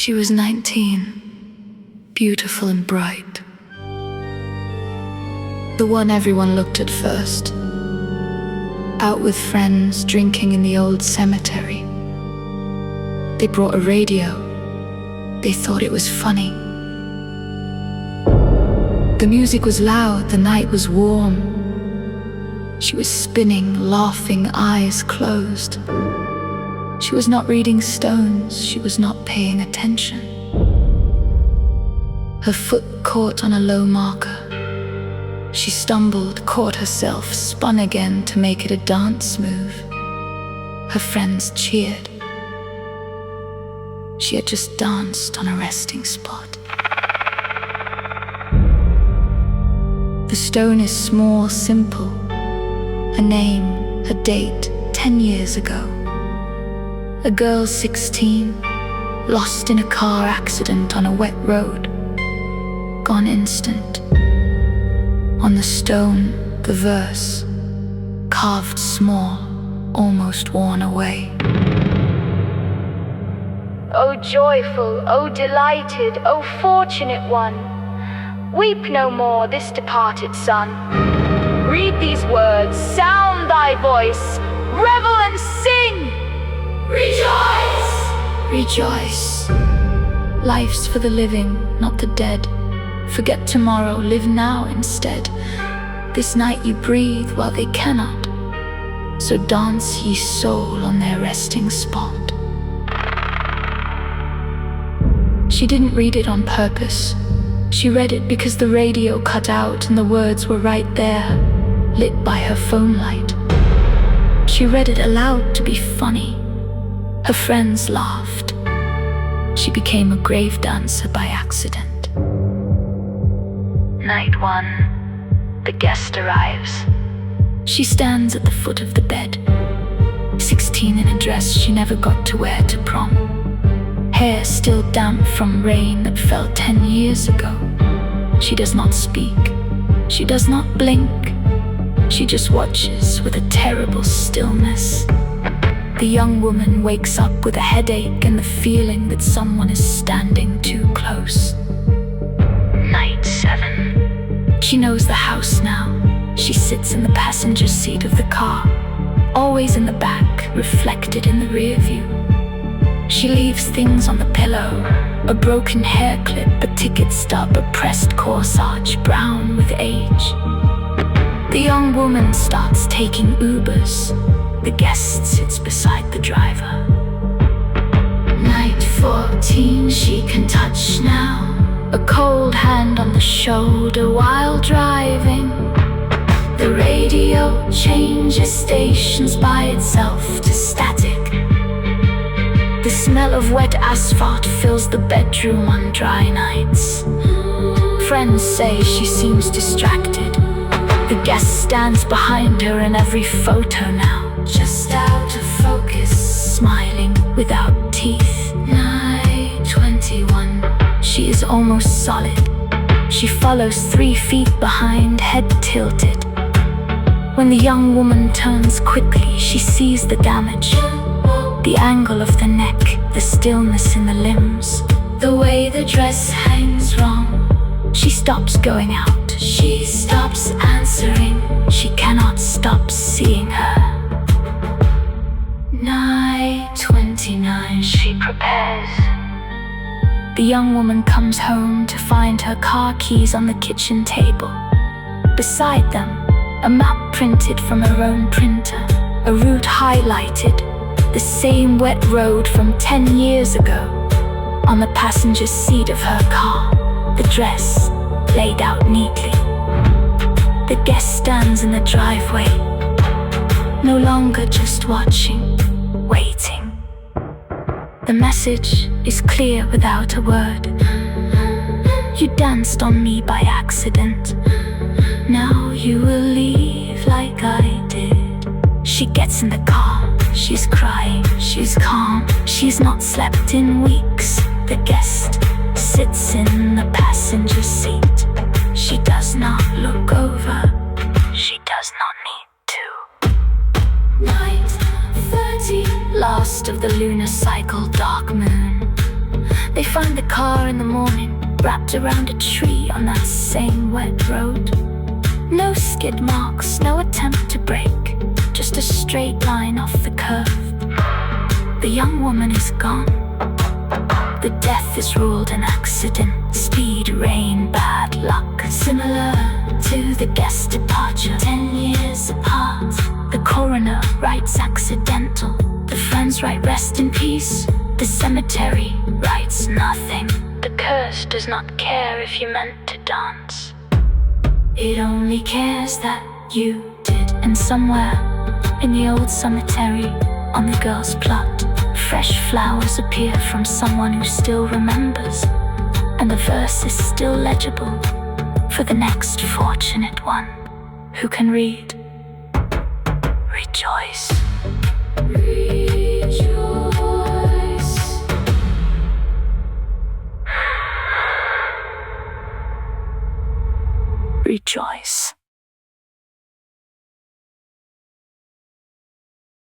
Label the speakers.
Speaker 1: She was 19, beautiful and bright. The one everyone looked at first. Out with friends, drinking in the old cemetery. They brought a radio. They thought it was funny. The music was loud, the night was warm. She was spinning, laughing, eyes closed. She was not reading stones, she was not paying attention. Her foot caught on a low marker. She stumbled, caught herself, spun again to make it a dance move. Her friends cheered. She had just danced on a resting spot. The stone is small, simple. A name, a date, 10 years ago. A girl 16, lost in a car accident on a wet road. Gone instant. On the stone, the verse, carved small, almost worn away.
Speaker 2: O joyful, O delighted, O fortunate one, weep no more this departed son. Read these words, sound thy voice, revel and sing. Rejoice!
Speaker 1: Rejoice. Life's for the living, not the dead. Forget tomorrow, live now instead. This night you breathe while they cannot. So dance ye soul on their resting spot. She didn't read it on purpose. She read it because the radio cut out and the words were right there, lit by her phone light. She read it aloud to be funny. Her friends laughed. She became a grave dancer by accident. Night 1, the guest arrives. She stands at the foot of the bed, 16 in a dress she never got to wear to prom. Hair still damp from rain that fell 10 years ago. She does not speak. She does not blink. She just watches with a terrible stillness. The young woman wakes up with a headache and the feeling that someone is standing too close. Night 7. She knows the house now. She sits in the passenger seat of the car, always in the back, reflected in the rear view. She leaves things on the pillow, a broken hair clip, a ticket stub, a pressed corsage, brown with age. The young woman starts taking Ubers. The guest sits beside the driver. Night 14, she can touch now, a cold hand on the shoulder while driving. The radio changes stations by itself to static. The smell of wet asphalt fills the bedroom on dry nights. Friends say she seems distracted. The guest stands behind her in every photo now, just out of focus, smiling without teeth. Night 21. She is almost solid. She follows 3 feet behind, head tilted. When the young woman turns quickly, she sees the damage. The angle of the neck, the stillness in the limbs, the way the dress hangs wrong. She stops going out. She stops answering. She cannot stop seeing her. Night 29, she prepares. The young woman comes home to find her car keys on the kitchen table. Beside them, a map printed from her own printer, a route highlighted, the same wet road from 10 years ago. On the passenger seat of her car, the dress laid out neatly. The guest stands in the driveway, no longer just watching, waiting. The message is clear without a word. You danced on me by accident. Now you will leave like I did. She gets in the car. She's crying, she's calm. She's not slept in weeks. The guest sits in the passenger seat. She does not look over. She does not need to. Night 30, last of the lunar cycle, dark moon. They find the car in the morning, wrapped around a tree on that same wet road. No skid marks, no attempt to brake, just a straight line off the curve. The young woman is gone. The death is ruled an accident. Speed, rain, bad luck. Similar to the guest departure, 10 years apart. The coroner writes accidental. The friends write rest in peace. The cemetery writes nothing. The curse does not care if you meant to dance. It only cares that you did. And somewhere in the old cemetery, on the girl's plot, fresh flowers appear from someone who still remembers, and the verse is still legible for the next fortunate one who can read. Rejoice. Rejoice. Rejoice.